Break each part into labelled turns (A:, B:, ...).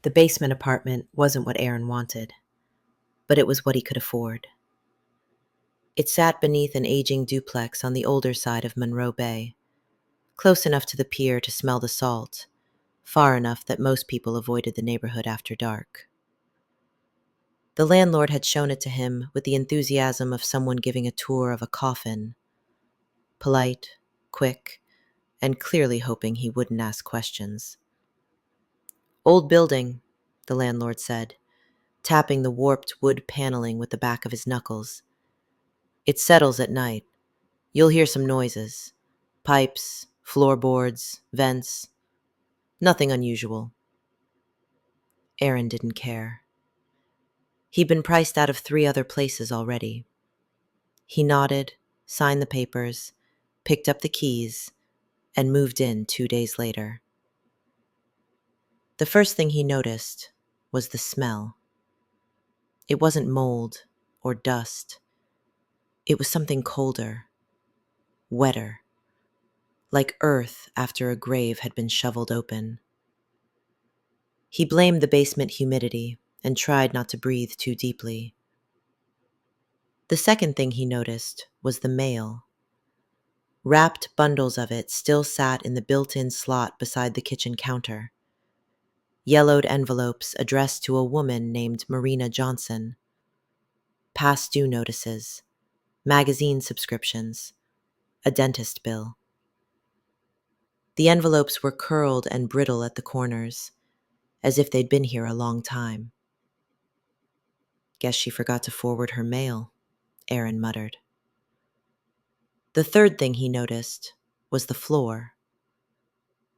A: The basement apartment wasn't what Aaron wanted, but it was what he could afford. It sat beneath an aging duplex on the older side of Monroe Bay, close enough to the pier to smell the salt, far enough that most people avoided the neighborhood after dark. The landlord had shown it to him with the enthusiasm of someone giving a tour of a coffin, polite, quick, and clearly hoping he wouldn't ask questions. "Old building," the landlord said, tapping the warped wood paneling with the back of his knuckles. "It settles at night. You'll hear some noises. Pipes, floorboards, vents. Nothing unusual." Aaron didn't care. He'd been priced out of 3 other places already. He nodded, signed the papers, picked up the keys, and moved in 2 days later. The first thing he noticed was the smell. It wasn't mold or dust. It was something colder, wetter, like earth after a grave had been shoveled open. He blamed the basement humidity and tried not to breathe too deeply. The second thing he noticed was the mail. Wrapped bundles of it still sat in the built-in slot beside the kitchen counter. Yellowed envelopes addressed to a woman named Marina Johnson. Past due notices, magazine subscriptions, a dentist bill. The envelopes were curled and brittle at the corners, as if they'd been here a long time. "Guess she forgot to forward her mail," Aaron muttered. The third thing he noticed was the floor.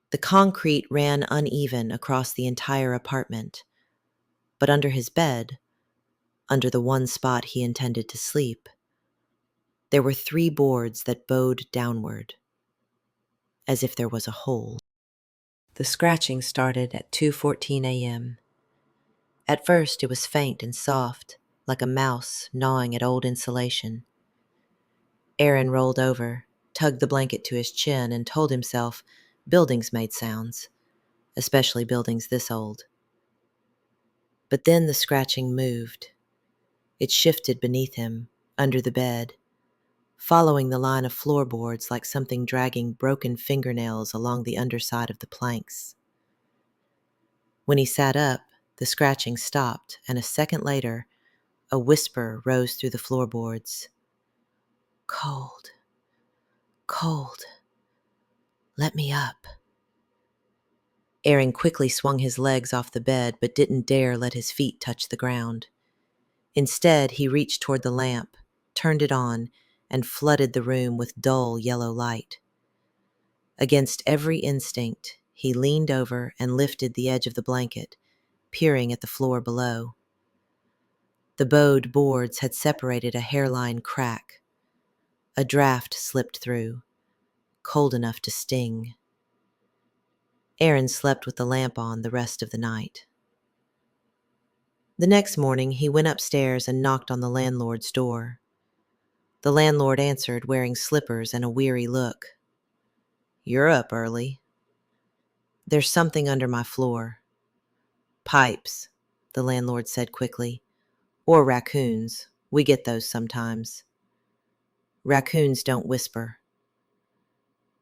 A: The concrete ran uneven across the entire apartment, but under his bed, under the one spot he intended to sleep, there were 3 boards that bowed downward, as if there was a hole. The scratching started at 2:14 a.m. At first it was faint and soft, like a mouse gnawing at old insulation. Aaron rolled over, tugged the blanket to his chin, and told himself buildings made sounds, especially buildings this old. But then the scratching moved. It shifted beneath him, under the bed, following the line of floorboards like something dragging broken fingernails along the underside of the planks. When he sat up, the scratching stopped, and a second later, a whisper rose through the floorboards. "Cold, cold. Let me up." Aaron quickly swung his legs off the bed but didn't dare let his feet touch the ground. Instead, he reached toward the lamp, turned it on, and flooded the room with dull yellow light. Against every instinct, he leaned over and lifted the edge of the blanket, peering at the floor below. The bowed boards had separated a hairline crack. A draft slipped through, cold enough to sting. Aaron slept with the lamp on the rest of the night. The next morning, he went upstairs and knocked on the landlord's door. The landlord answered, wearing slippers and a weary look. "You're up early." "There's something under my floor." "Pipes," the landlord said quickly. "Or raccoons. We get those sometimes." "Raccoons don't whisper."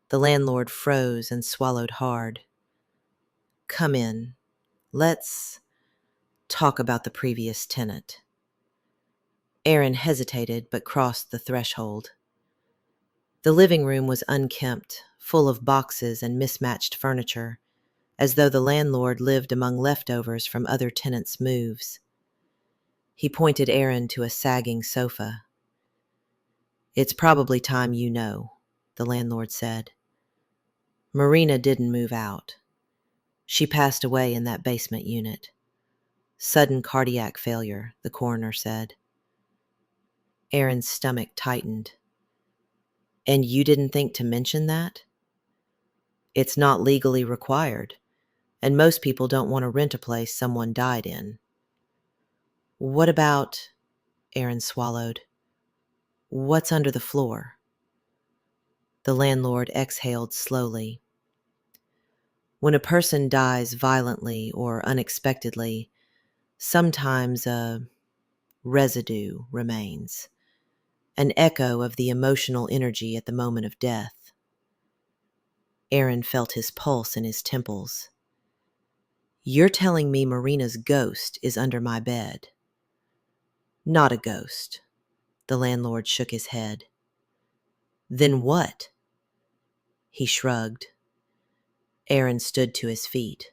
A: The landlord froze and swallowed hard. "Come in. Let's talk about the previous tenant." Aaron hesitated but crossed the threshold. The living room was unkempt, full of boxes and mismatched furniture, as though the landlord lived among leftovers from other tenants' moves. He pointed Aaron to a sagging sofa. "It's probably time you know," the landlord said. "Marina didn't move out. She passed away in that basement unit. Sudden cardiac failure," the coroner said. Aaron's stomach tightened. "And you didn't think to mention that?" "It's not legally required, and most people don't want to rent a place someone died in." "What about," Aaron swallowed, "what's under the floor?" The landlord exhaled slowly. When a person dies violently or unexpectedly, sometimes a residue remains, an echo of the emotional energy at the moment of death. Aaron felt his pulse in his temples. "You're telling me Marina's ghost is under my bed?" "Not a ghost." The landlord shook his head. "Then what?" He shrugged. Aaron stood to his feet.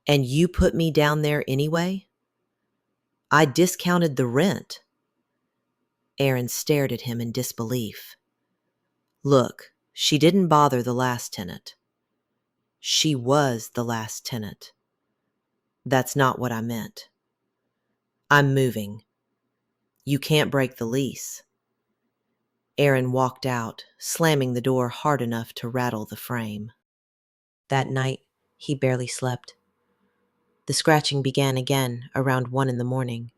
A: "And you put me down there anyway?" "I discounted the rent." Aaron stared at him in disbelief. "Look, she didn't bother the last tenant." "She was the last tenant." "That's not what I meant." "I'm moving." "You can't break the lease." Aaron walked out, slamming the door hard enough to rattle the frame. That night, he barely slept. The scratching began again around 1 a.m,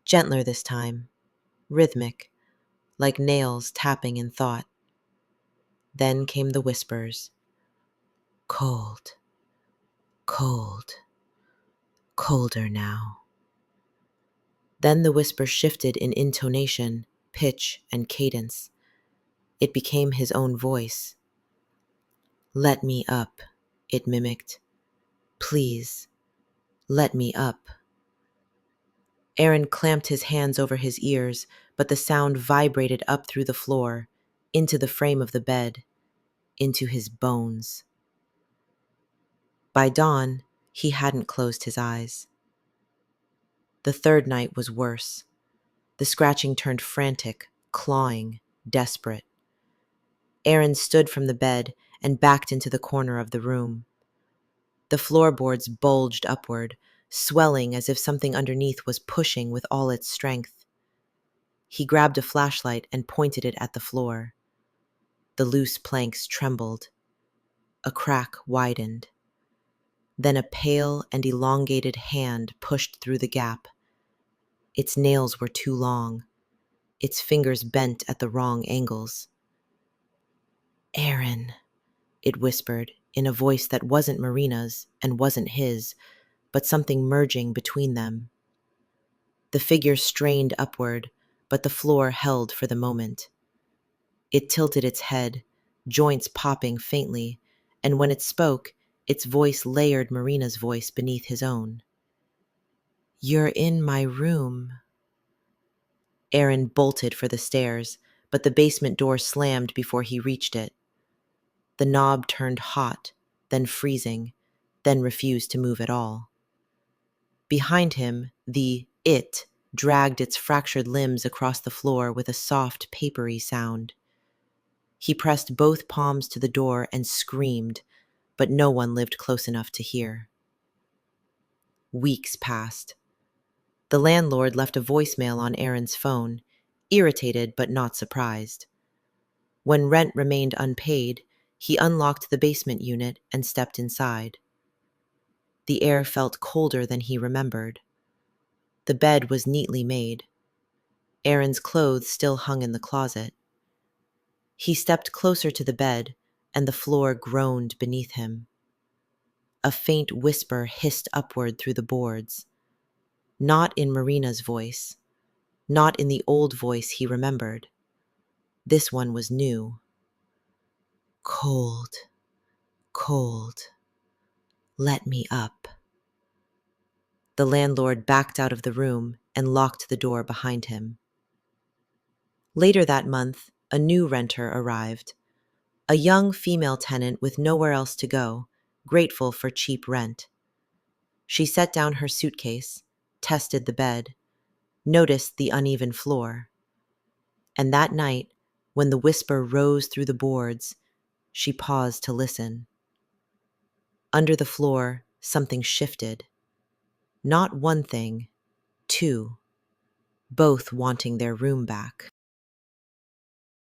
A: gentler this time, rhythmic, like nails tapping in thought. Then came the whispers. Cold, cold, colder now. Then the whisper shifted in intonation, pitch, and cadence. It became his own voice. "Let me up," it mimicked. "Please, let me up." Aaron clamped his hands over his ears, but the sound vibrated up through the floor, into the frame of the bed, into his bones. By dawn, he hadn't closed his eyes. The third night was worse. The scratching turned frantic, clawing, desperate. Aaron stood from the bed and backed into the corner of the room. The floorboards bulged upward, swelling as if something underneath was pushing with all its strength. He grabbed a flashlight and pointed it at the floor. The loose planks trembled. A crack widened. Then a pale and elongated hand pushed through the gap. Its nails were too long. Its fingers bent at the wrong angles. "Aaron," it whispered, in a voice that wasn't Marina's and wasn't his, but something merging between them. The figure strained upward, but the floor held for the moment. It tilted its head, joints popping faintly, and when it spoke, its voice layered Marina's voice beneath his own. "You're in my room." Aaron bolted for the stairs, but the basement door slammed before he reached it. The knob turned hot, then freezing, then refused to move at all. Behind him, the "it" dragged its fractured limbs across the floor with a soft, papery sound. He pressed both palms to the door and screamed, but no one lived close enough to hear. Weeks passed. The landlord left a voicemail on Aaron's phone, irritated but not surprised. When rent remained unpaid, he unlocked the basement unit and stepped inside. The air felt colder than he remembered. The bed was neatly made. Aaron's clothes still hung in the closet. He stepped closer to the bed, and the floor groaned beneath him. A faint whisper hissed upward through the boards. Not in Marina's voice, not in the old voice he remembered. This one was new. "Cold, cold, let me up." The landlord backed out of the room and locked the door behind him. Later that month, a new renter arrived. A young female tenant with nowhere else to go, grateful for cheap rent. She set down her suitcase, tested the bed, noticed the uneven floor. And that night, when the whisper rose through the boards, she paused to listen. Under the floor, something shifted. Not one thing, two, both wanting their room back.